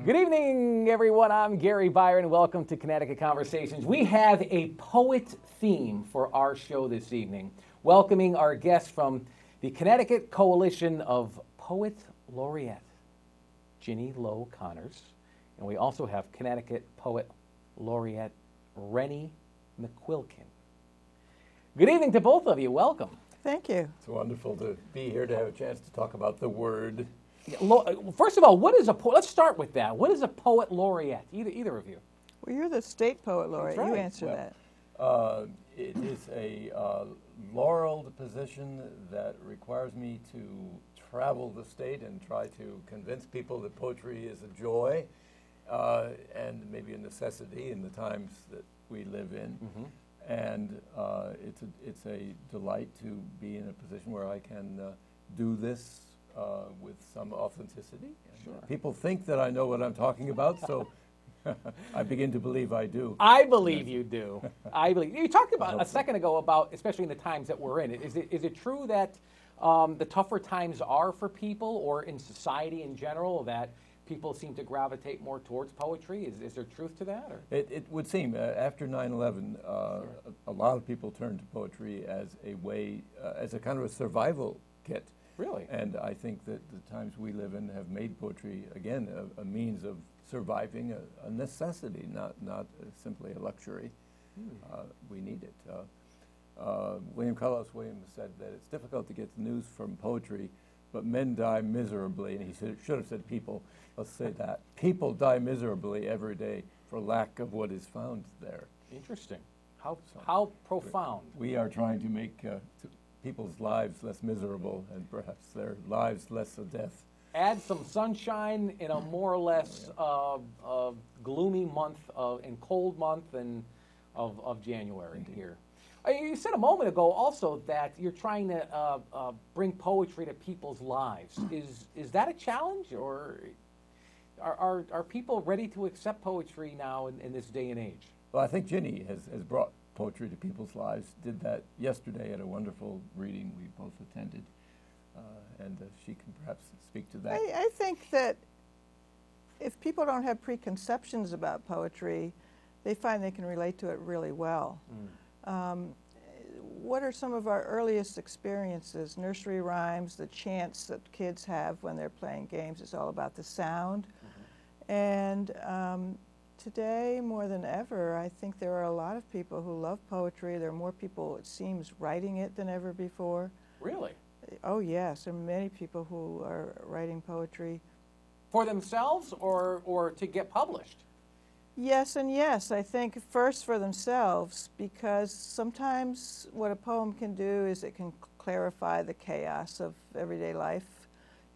Good evening, everyone. I'm Gary Byron. Welcome to Connecticut Conversations. We have a poet theme for our show this evening, welcoming our guest from the Connecticut Coalition of Poet Laureate, Ginny Lowe Connors. And we also have Connecticut Poet Laureate, Rennie McQuilkin. Good evening to both of you. Welcome. Thank you. It's wonderful to be here to have a chance to talk about the word. First of all, what is a poet? Let's start with that. What is a poet laureate? Either of you. Well, you're the state poet laureate. That's right. You answer that. It is a laureled position that requires me to travel the state and try to convince people that poetry is a joy and maybe a necessity in the times that we live in. Mm-hmm. And it's a delight to be in a position where I can do this with some authenticity. Sure. People think that I know what I'm talking about, so I begin to believe I do. I believe you do. I believe you talked about a second ago about, especially in the times that we're in. Is it true that the tougher times are for people, or in society in general, that people seem to gravitate more towards poetry? Is there truth to that? Or? It would seem after 9/11, Sure. a lot of people turned to poetry as a way, as a kind of a survival kit. Really? And I think that the times we live in have made poetry, again, a means of surviving, a necessity, not simply a luxury. We need it. William Carlos Williams said that it's difficult to get the news from poetry, but men die miserably. And he should have said people. Let's say that. People die miserably every day for lack of what is found there. Interesting. How profound. We are trying to make people's lives less miserable and perhaps their lives less a death. Add some sunshine in a more or less gloomy month and cold month of January. Indeed. Here. You said a moment ago also that you're trying to bring poetry to people's lives. Is that a challenge, or are people ready to accept poetry now in this day and age? Well, I think Ginny has brought poetry to people's lives, did that yesterday at a wonderful reading we both attended, and she can perhaps speak to that. I think that if people don't have preconceptions about poetry, they find they can relate to it really well. What are some of our earliest experiences? Nursery rhymes, the chants that kids have when they're playing games, it's all about the sound. Mm-hmm. And today, more than ever, I think there are a lot of people who love poetry. There are more people, it seems, writing it than ever before. Really? Oh, yes. There are many people who are writing poetry. For themselves or to get published? Yes and yes. I think first for themselves, because sometimes what a poem can do is it can clarify the chaos of everyday life.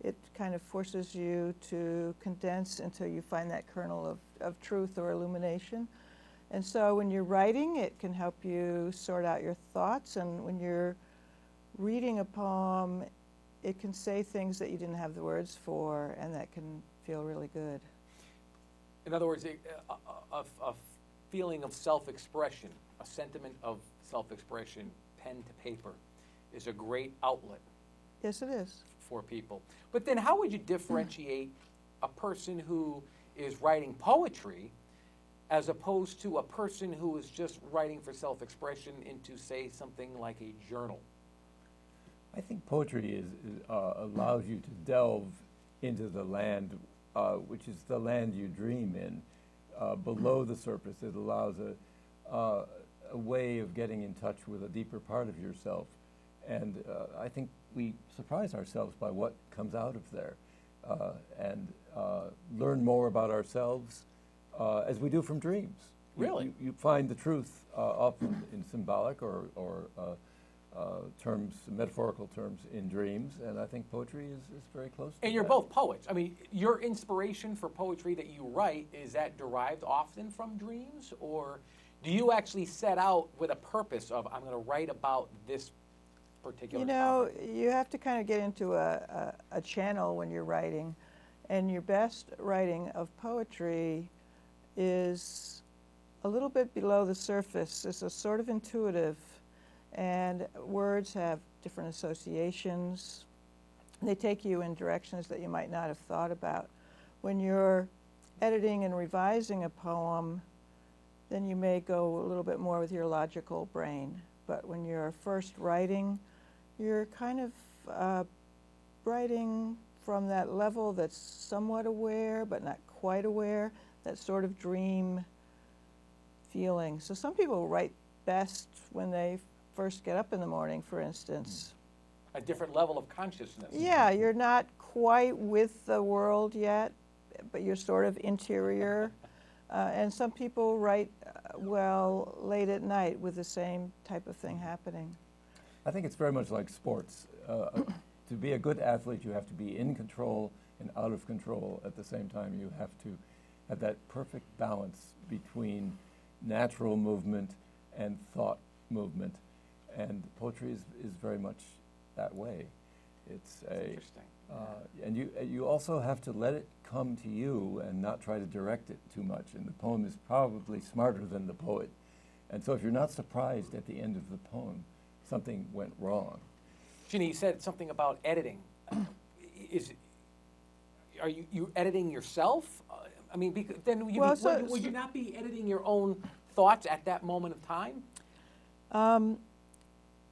It kind of forces you to condense until you find that kernel of truth or illumination. And so when you're writing, it can help you sort out your thoughts. And when you're reading a poem, it can say things that you didn't have the words for, and that can feel really good. In other words, a feeling of self-expression, a sentiment of self-expression, pen to paper, is a great outlet. Yes, it is. For people. But then how would you differentiate a person who is writing poetry as opposed to a person who is just writing for self-expression into, say, something like a journal? I think poetry allows you to delve into the land, which is the land you dream in. Below the surface, it allows a way of getting in touch with a deeper part of yourself. And I think we surprise ourselves by what comes out of there and learn more about ourselves as we do from dreams. Really? You find the truth often in symbolic or terms, metaphorical terms in dreams, and I think poetry is very close to that. And you're both poets. I mean, your inspiration for poetry that you write, is that derived often from dreams, or do you actually set out with a purpose of, I'm going to write about this particular topic? You have to kind of get into a channel when you're writing, and your best writing of poetry is a little bit below the surface. It's a sort of intuitive, and words have different associations. They take you in directions that you might not have thought about. When you're editing and revising a poem, then you may go a little bit more with your logical brain. But when you're first writing, you're kind of writing from that level that's somewhat aware but not quite aware, that sort of dream feeling. So some people write best when they first get up in the morning, for instance. A different level of consciousness. Yeah, you're not quite with the world yet, but you're sort of interior. And some people write well late at night with the same type of thing happening. I think it's very much like sports. To be a good athlete, you have to be in control and out of control at the same time. You have to have that perfect balance between natural movement and thought movement. And poetry is very much that way. It's Interesting. And you also have to let it come to you and not try to direct it too much. And the poem is probably smarter than the poet. And so if you're not surprised at the end of the poem, something went wrong. Ginny, you said something about editing. Are you editing yourself? I mean, then would you not be editing your own thoughts at that moment of time?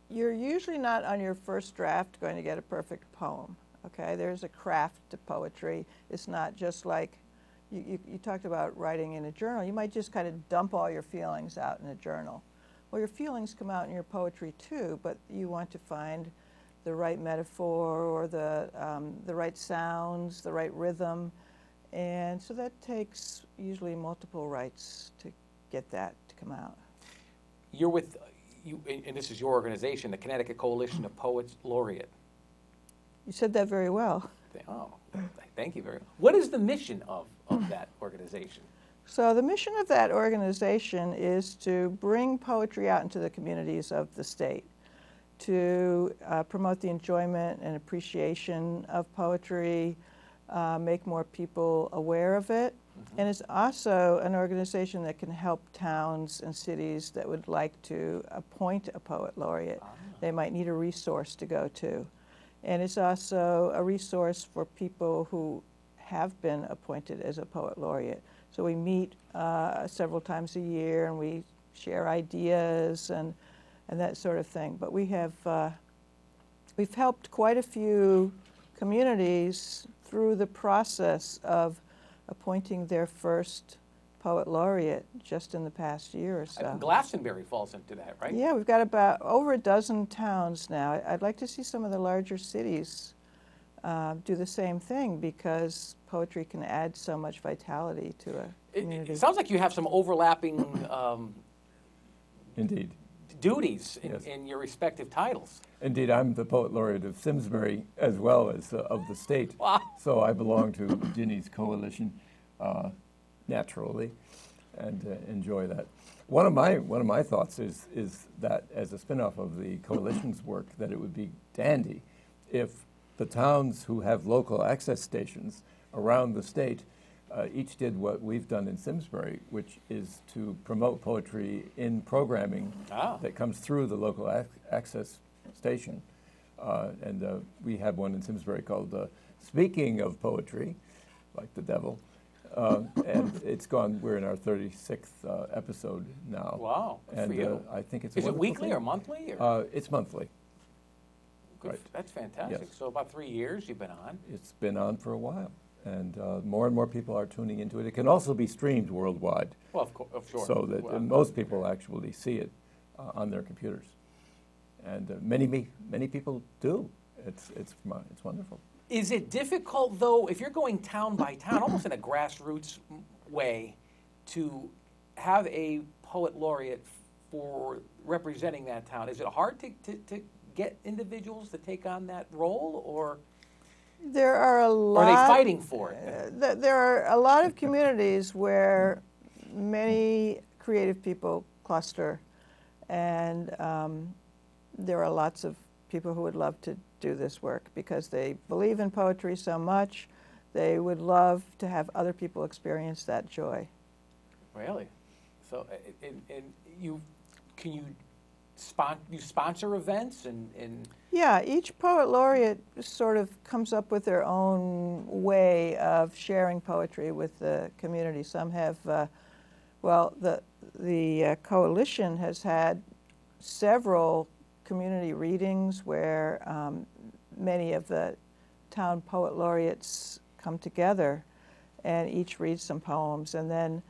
You're usually not on your first draft going to get a perfect poem. Okay, there's a craft to poetry. It's not just like you talked about writing in a journal. You might just kind of dump all your feelings out in a journal. Well, your feelings come out in your poetry too, but you want to find the right metaphor or the right sounds, the right rhythm, and so that takes usually multiple writes to get that to come out. You're with and this is your organization, the Connecticut Coalition of Poets Laureate. You said that very well. Oh, thank you very much. What is the mission of that organization? So the mission of that organization is to bring poetry out into the communities of the state, to promote the enjoyment and appreciation of poetry, make more people aware of it. Mm-hmm. And it's also an organization that can help towns and cities that would like to appoint a poet laureate. They might need a resource to go to. And it's also a resource for people who have been appointed as a poet laureate. So we meet several times a year and we share ideas and that sort of thing. But we've helped quite a few communities through the process of appointing their first poet laureate just in the past year or so. Glastonbury falls into that, right? Yeah, we've got about over a dozen towns now. I'd like to see some of the larger cities do the same thing because poetry can add so much vitality to a community. It sounds like you have some overlapping Indeed. duties Yes. in your respective titles. Indeed, I'm the poet laureate of Simsbury as well as of the state. Wow. So I belong to Ginny's coalition naturally, and enjoy that. One of my thoughts is that as a spin-off of the coalition's work, that it would be dandy if the towns who have local access stations around the state each did what we've done in Simsbury, which is to promote poetry in programming that comes through the local access station. And we have one in Simsbury called Speaking of Poetry, like the devil. And we're in our 36th episode now. Wow, good and for you. I think it's a Is it wonderful weekly thing. or monthly? Or? It's monthly. Good. right. That's fantastic. Yes. So about 3 years you've been on. It's been on for a while, and more and more people are tuning into it. It can also be streamed worldwide, Well, of course. so that most people actually see it on their computers. And many people do. It's wonderful. Is it difficult, though, if you're going town by town, almost in a grassroots way, to have a poet laureate for representing that town? Is it hard to get individuals to take on that role, or There are a lot. are they fighting for it? There are a lot of communities where many creative people cluster, and there are lots of people who would love to do this work because they believe in poetry so much. They would love to have other people experience that joy. Really? So, and can you you sponsor events and Yeah, each poet laureate sort of comes up with their own way of sharing poetry with the community. Some have, well, the coalition has had several community readings where many of the town poet laureates come together and each reads some poems, and then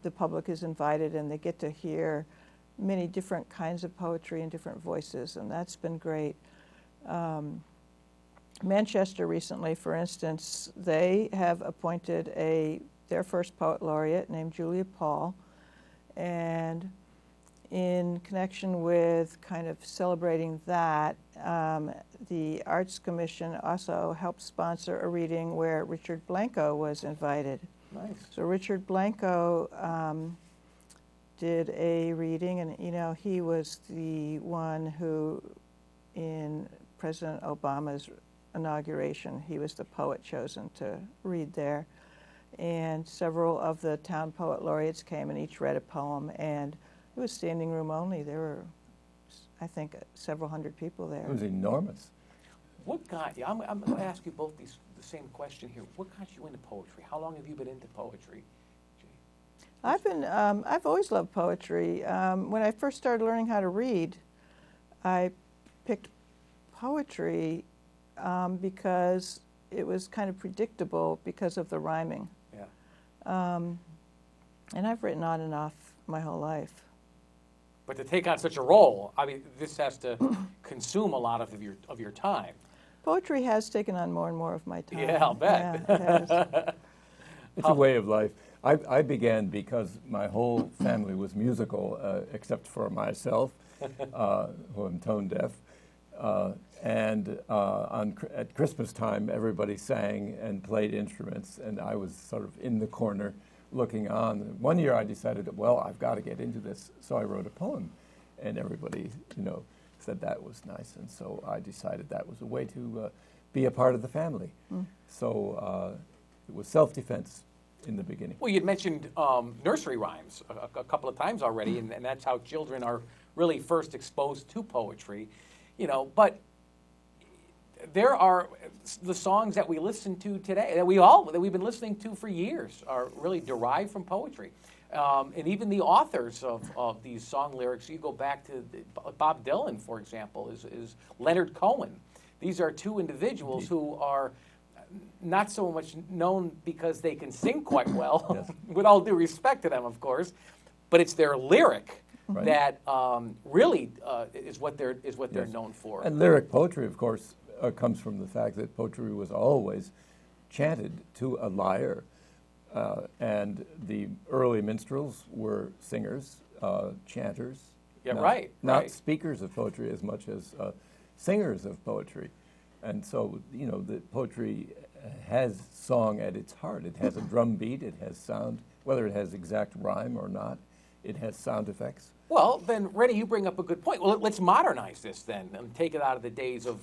the public is invited and they get to hear many different kinds of poetry and different voices, and that's been great. Manchester recently, for instance, they have appointed their first poet laureate named Julia Paul, and in connection with kind of celebrating that, the Arts Commission also helped sponsor a reading where Richard Blanco was invited. nice. So Richard Blanco did a reading, and you know, he was the one who, in President Obama's inauguration, he was the poet chosen to read there. And several of the town poet laureates came and each read a poem, and it was standing room only. There were, I think, several hundred people there. It was enormous. What got you? I'm going to ask you both the same question here. What got you into poetry? How long have you been into poetry? I've always loved poetry. When I first started learning how to read, I picked poetry because it was kind of predictable because of the rhyming. Yeah. And I've written on and off my whole life. But to take on such a role, I mean, this has to consume a lot of your time. Poetry has taken on more and more of my time. Yeah, I'll bet. Yeah, it has. It's a way of life. I began because my whole family was musical, except for myself, who am tone deaf. At Christmas time, everybody sang and played instruments, and I was sort of in the corner looking on. One year I decided, well, I've got to get into this, so I wrote a poem, and everybody, said that was nice, and so I decided that was a way to be a part of the family. So it was self-defense in the beginning. Well, you'd mentioned nursery rhymes a couple of times already, and that's how children are really first exposed to poetry, but there are the songs that we listen to today that we've been listening to for years are really derived from poetry, and even the authors of these song lyrics. You go back to Bob Dylan, for example, is Leonard Cohen. These are two individuals who are not so much known because they can sing quite well, Yes. with all due respect to them, of course, but it's their lyric Right. that really is what they're Yes. known for. And lyric poetry, of course, comes from the fact that poetry was always chanted to a lyre. And the early minstrels were singers, chanters. Yeah, not, right, Not right. speakers of poetry as much as singers of poetry. And so, the poetry has song at its heart. It has a drum beat, it has sound, whether it has exact rhyme or not, it has sound effects. Well, then, Rennie, you bring up a good point. Well, let's modernize this then and take it out of the days of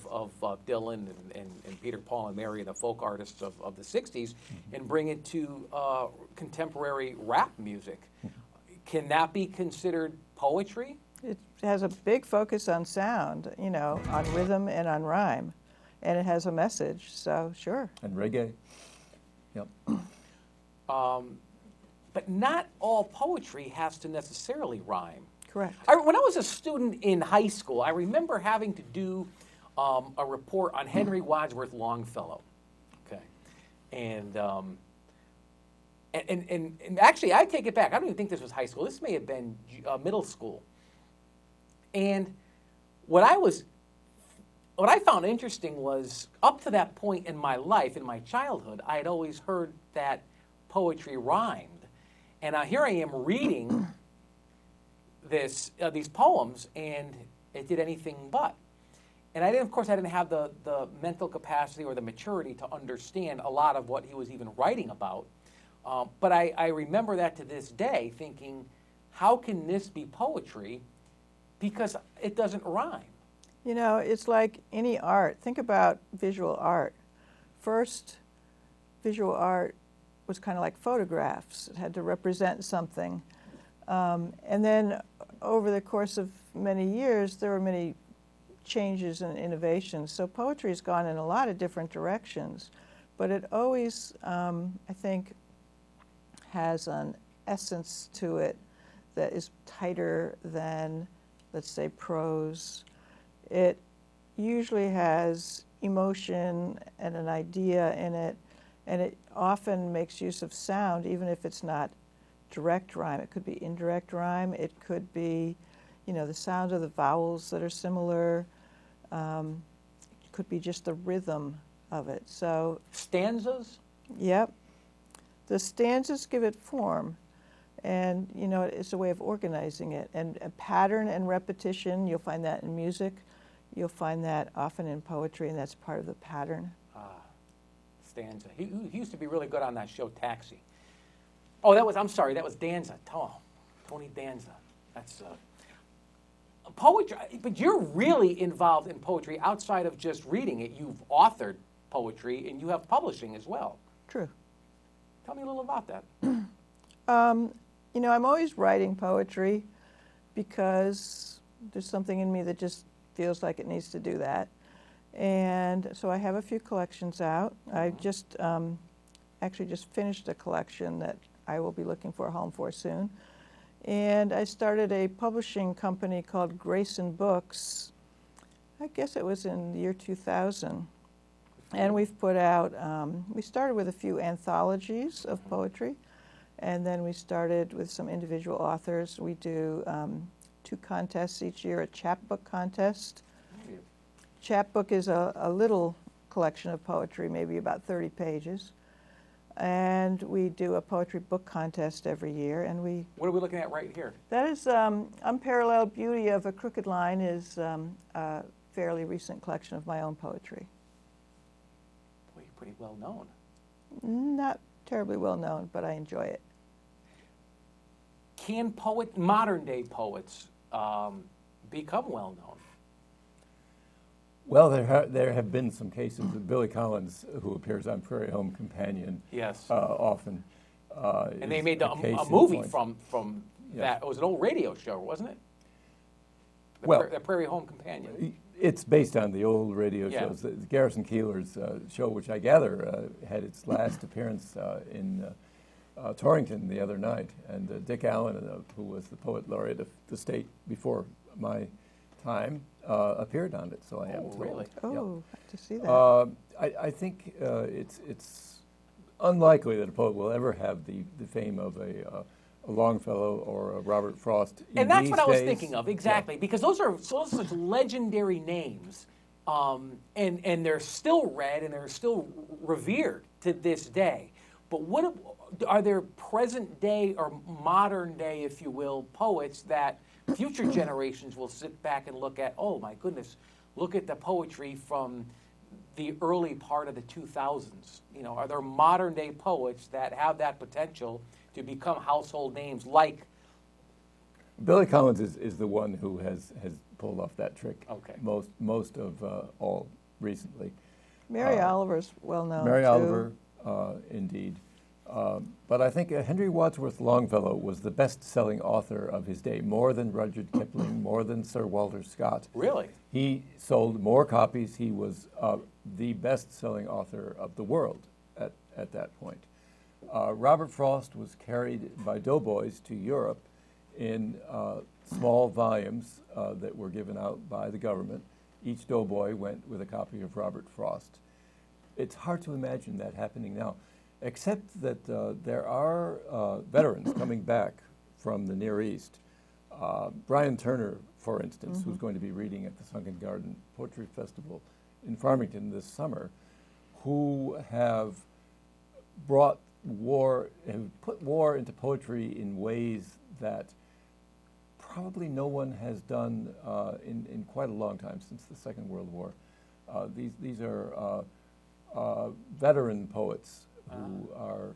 Dylan and Peter, Paul, and Mary, and the folk artists of the 60s, and bring it to contemporary rap music. Can that be considered poetry? It has a big focus on sound, on rhythm and on rhyme. And it has a message, so sure. And reggae. Yep. But not all poetry has to necessarily rhyme. Correct. When I was a student in high school, I remember having to do a report on Henry Wadsworth Longfellow. Okay, and actually, I take it back. I don't even think this was high school. This may have been middle school. And what I found interesting was, up to that point in my life, in my childhood, I had always heard that poetry rhymed. And here I am reading these poems, and it did anything but. And of course, I didn't have the mental capacity or the maturity to understand a lot of what he was even writing about. But I remember that to this day, thinking, how can this be poetry? Because it doesn't rhyme. It's like any art. Think about visual art. First, visual art was kind of like photographs. It had to represent something. And then over the course of many years, there were many changes and innovations. So poetry has gone in a lot of different directions, but it always, I think, has an essence to it that is tighter than, let's say, prose. It usually has emotion and an idea in it, and it often makes use of sound, even if it's not direct rhyme. It could be indirect rhyme. It could be, the sound of the vowels that are similar. It could be just the rhythm of it. So, Stanzas? yep. The stanzas give it form, and it's a way of organizing it. And a pattern and repetition, you'll find that in music. You'll find that often in poetry, and that's part of the pattern. Stanza. He used to be really good on that show, Taxi. Oh, I'm sorry, that was Danza. Tony Danza. That's poetry. But you're really involved in poetry outside of just reading it. You've authored poetry, and you have publishing as well. True. Tell me a little about that. I'm always writing poetry because there's something in me that just feels like it needs to do that. And so I have a few collections out. I just actually just finished a collection that I will be looking for a home for soon. And I started a publishing company called Grayson Books. I guess it was in the year 2000. And we've put out, we started with a few anthologies of poetry, and then we started with some individual authors. We do 2 contests each year, a chapbook contest. Chapbook is a little collection of poetry, maybe about 30 pages. And we do a poetry book contest every year. And What are we looking at right here? that is Unparalleled Beauty of a Crooked Line is a fairly recent collection of my own poetry. Boy, you're pretty well known. Not terribly well known, but I enjoy it. Can modern day poets become well known? Well, there have been some cases of Billy Collins, who appears on Prairie Home Companion. Yes. Often. And they made a case a in movie point. from Yeah. that. It was an old radio show, wasn't it? The Prairie Home Companion. It's based on the old radio Yeah. shows. Garrison Keillor's show, which I gather had its last appearance in Torrington the other night. And Dick Allen, who was the poet laureate of the state before my time, appeared on it. So I am told. Really? Oh, Yep. I have to see that. I think it's unlikely that a poet will ever have the fame of a Longfellow or a Robert Frost. And that's these what I was days. thinking of, exactly, Yeah. because those are such legendary names, and they're still read and they're still revered to this day. But are there present day or modern day, if you will, poets that future generations will sit back and look at? Oh my goodness, look at the poetry from the early part of the 2000s. Are there modern day poets that have that potential to become household names like? Billy Collins is the one who has pulled off that trick. Okay. Most of all recently. Mary Oliver's well known. Mary too. Oliver, indeed. But I think Henry Wadsworth Longfellow was the best-selling author of his day, more than Rudyard Kipling, more than Sir Walter Scott. Really? He sold more copies. He was the best-selling author of the world at that point. Robert Frost was carried by doughboys to Europe in small volumes that were given out by the government. Each doughboy went with a copy of Robert Frost. It's hard to imagine that happening now, except that there are veterans coming back from the Near East. Brian Turner, for instance, who's going to be reading at the Sunken Garden Poetry Festival in Farmington this summer, who have put war into poetry in ways that probably no one has done in quite a long time, since the Second World War. These are veteran poets who are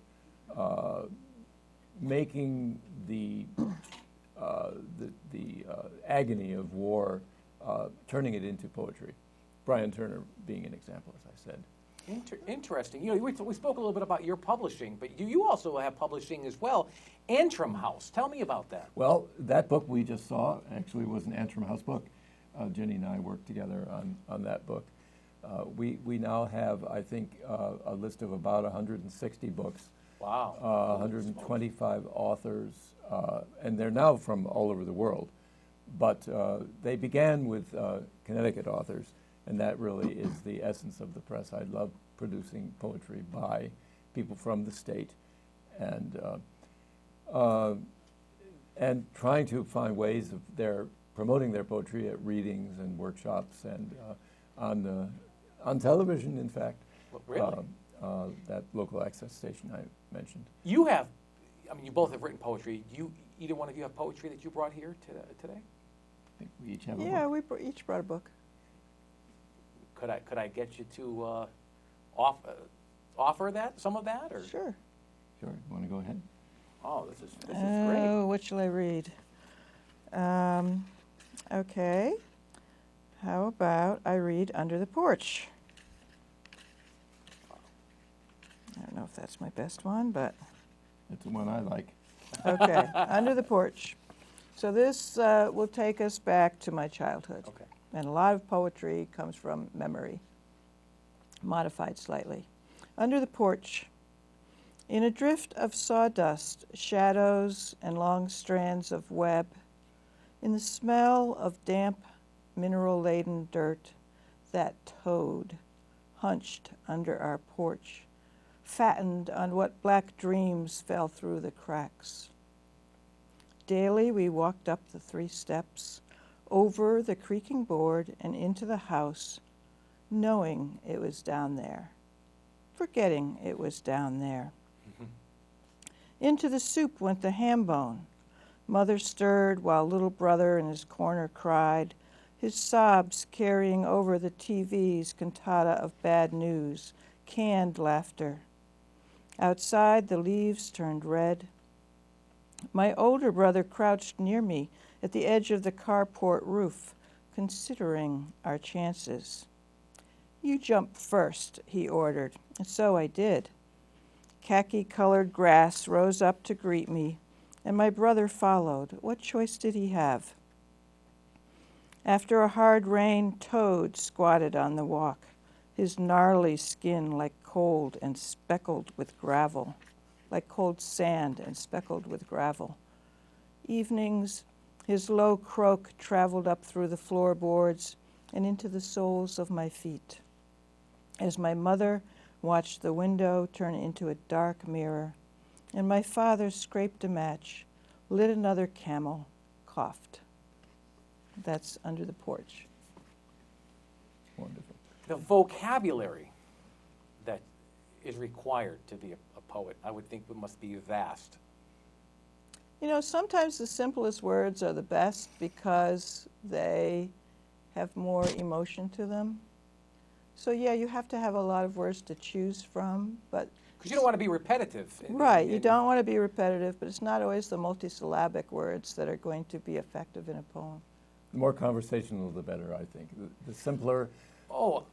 making the agony of war, turning it into poetry. Brian Turner being an example, as I said. Interesting. You know, we spoke a little bit about your publishing, but you also have publishing as well. Antrim House. Tell me about that. Well, that book we just saw actually was an Antrim House book. Jenny and I worked together on that book. We now have, I think, a list of about 160 books. Wow. 125 authors, and they're now from all over the world. But they began with Connecticut authors, and that really is the essence of the press. I love producing poetry by people from the state, and trying to find ways of their promoting their poetry at readings and workshops and on television, in fact. Well, really? That local access station I mentioned. You have, I mean, you both have written poetry. Either one of you have poetry that you brought here today? I think we each have a Yeah, book. we each brought a book. Could I get you to offer some of that, or? Sure. Sure, you want to go ahead? Oh, this is great. Oh, what shall I read? Okay. How about I read Under the Porch? I don't know if that's my best one, but It's the one I like. okay. Under the Porch. So this will take us back to my childhood. Okay. And a lot of poetry comes from memory, modified slightly. Under the porch, in a drift of sawdust, shadows, and long strands of web, in the smell of damp, mineral-laden dirt, that toad hunched under our porch, fattened on what black dreams fell through the cracks. Daily we walked up the 3 steps, over the creaking board and into the house, knowing it was down there, forgetting it was down there. Into the soup went the ham bone. Mother stirred while little brother in his corner cried, his sobs carrying over the TV's cantata of bad news, canned laughter. Outside, the leaves turned red. My older brother crouched near me at the edge of the carport roof, considering our chances. You jump first, he ordered, and so I did. Khaki-colored grass rose up to greet me, and my brother followed. What choice did he have? After a hard rain, Toad squatted on the walk, his gnarly skin like cold and speckled with gravel, like cold sand and speckled with gravel. Evenings, his low croak traveled up through the floorboards and into the soles of my feet. As my mother watched the window turn into a dark mirror, and my father scraped a match, lit another Camel, coughed. That's Under the Porch. Wonderful. The vocabulary that is required to be a poet, I would think, must be vast. You know, sometimes the simplest words are the best because they have more emotion to them. So yeah, you have to have a lot of words to choose from, but Because you don't want to be repetitive. right, you don't want to be repetitive, but it's not always the multisyllabic words that are going to be effective in a poem. The more conversational, the better, I think. The simpler. Oh,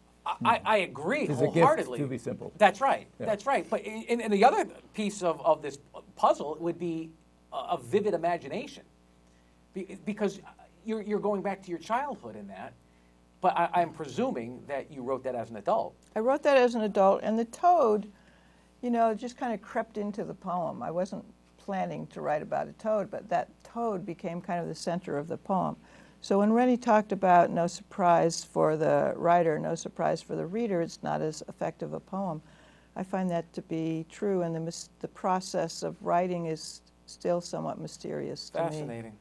I agree It's a gift wholeheartedly. to be simple. That's right. Yeah. That's right. But and the other piece of this puzzle would be a vivid imagination, because you're going back to your childhood in that. But I'm presuming that you wrote that as an adult. I wrote that as an adult, and the toad, you know, just kind of crept into the poem. I wasn't planning to write about a toad, but that toad became kind of the center of the poem. So when Rennie talked about no surprise for the writer, no surprise for the reader, it's not as effective a poem. I find that to be true, and the process of writing is still somewhat mysterious to me. Fascinating.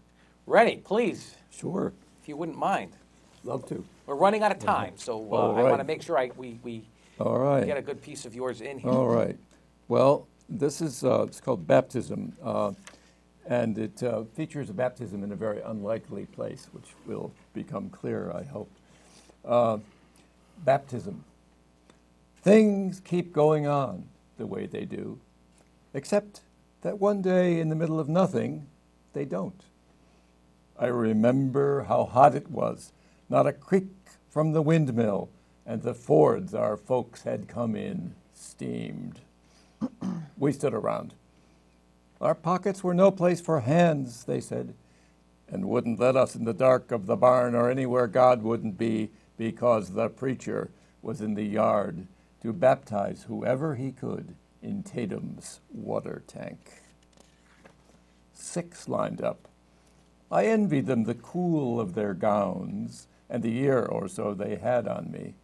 Rennie, please, Sure. if you wouldn't mind. Love to. We're running out of time, so All I want to right. make sure we All right. get a good piece of yours in here. All right. Well, this is it's called Baptism, and it features a baptism in a very unlikely place, which will become clear, I hope. Baptism. Things keep going on the way they do, except that one day in the middle of nothing, they don't. I remember how hot it was, not a creak from the windmill, and the Fords our folks had come in steamed. We stood around. Our pockets were no place for hands, they said, and wouldn't let us in the dark of the barn or anywhere God wouldn't be, because the preacher was in the yard to baptize whoever he could in Tatum's water tank. 6 lined up. I envied them the cool of their gowns and the year or so they had on me,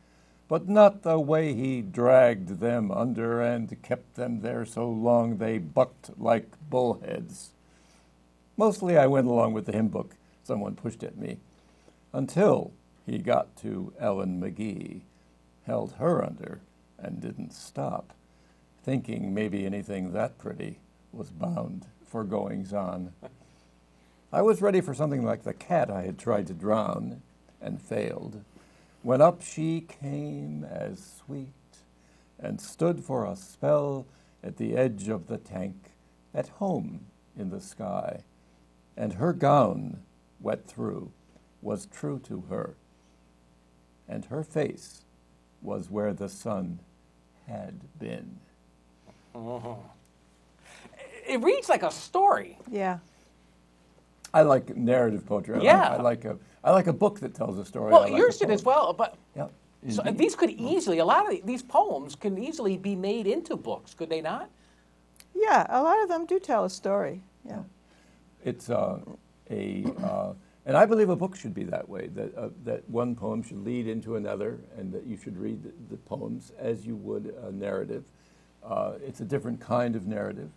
but not the way he dragged them under and kept them there so long they bucked like bullheads. Mostly I went along with the hymn book someone pushed at me, until he got to Ellen McGee, held her under, and didn't stop, thinking maybe anything that pretty was bound for goings-on. I was ready for something like the cat I had tried to drown and failed, when up she came as sweet and stood for a spell at the edge of the tank, at home in the sky, and her gown, wet through, was true to her, and her face was where the sun had been. Uh-huh. It reads like a story. Yeah. I like narrative poetry. Yeah. I like a book that tells a story. Well, I like yours a did poem. as well, but Yeah. so Indeed. these could easily, a lot of these poems can easily be made into books, could they not? Yeah, a lot of them do tell a story. Yeah. It's and I believe a book should be that way. That one poem should lead into another, and that you should read the poems as you would a narrative. It's a different kind of narrative,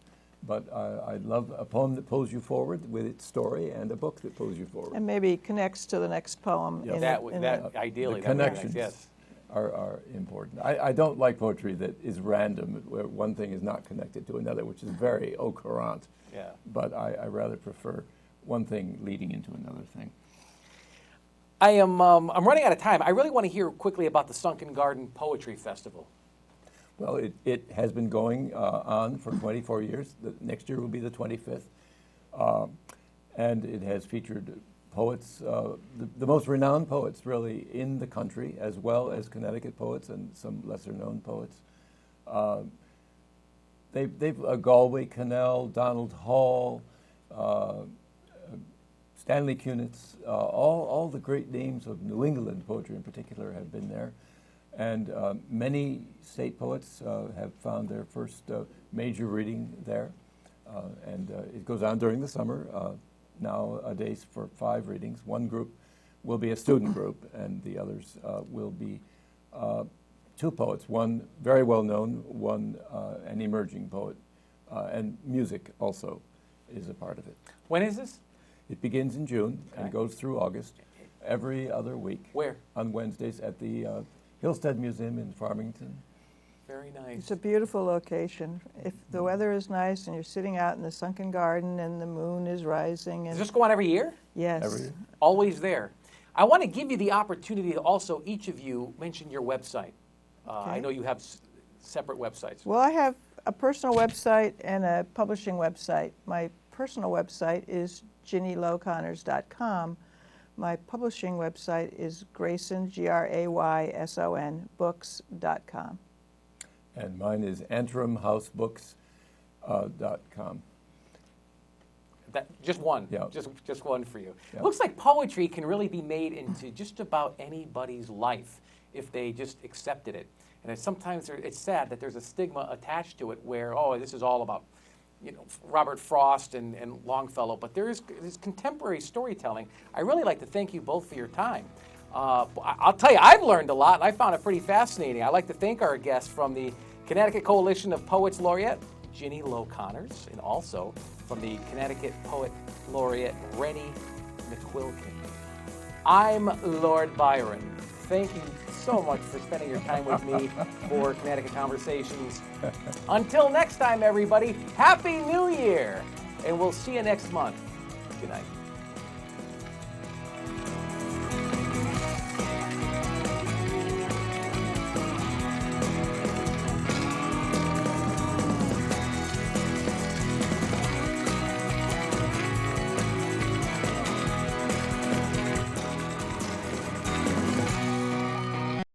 but I love a poem that pulls you forward with its story, and a book that pulls you forward. And maybe connects to the next poem. Yeah. in That the- would, in that the- ideally, the that would be nice, connections yes. are important. I don't like poetry that is random, where one thing is not connected to another, which is very au courant. Yeah. But I rather prefer one thing leading into another thing. I'm running out of time. I really want to hear quickly about the Sunken Garden Poetry Festival. Well, it has been going on for 24 years. Next year will be the 25th. And it has featured poets, the most renowned poets really in the country, as well as Connecticut poets and some lesser known poets. They've Galway Connell, Donald Hall, Stanley Kunitz, all the great names of New England poetry in particular have been there. And many state poets have found their first major reading there. And it goes on during the summer, nowadays for 5 readings. One group will be a student group, and the others will be 2 poets, one very well known, one an emerging poet. And music also is a part of it. When is this? It begins in June and Okay. goes through August, every other week. Where? On Wednesdays at the Hillstead Museum in Farmington. Very nice. It's a beautiful location. If the weather is nice and you're sitting out in the sunken garden and the moon is rising, Does and this go on every year? yes, Every year. Always there. I want to give you the opportunity to also, each of you, mention your website. I Okay. know you have separate websites. Well, I have a personal website and a publishing website. My personal website is ginnylowconnors.com. My publishing website is Grayson, Grayson, books.com. And mine is AntrimHouseBooks.com. Just one. Yeah. Just one for you. Yeah. Looks like poetry can really be made into just about anybody's life if they just accepted it. And sometimes it's sad that there's a stigma attached to it where, oh, this is all about, Robert Frost and Longfellow, but there is contemporary storytelling. I really like to thank you both for your time. I'll tell you, I've learned a lot, and I found it pretty fascinating. I'd like to thank our guests from the Connecticut Coalition of Poets Laureate, Ginny Low Connors, and also from the Connecticut Poet Laureate, Rennie McQuilkin. I'm Lord Byron. Thank you so much for spending your time with me for Connecticut Conversations. Until next time, everybody, Happy New Year! And we'll see you next month. Good night.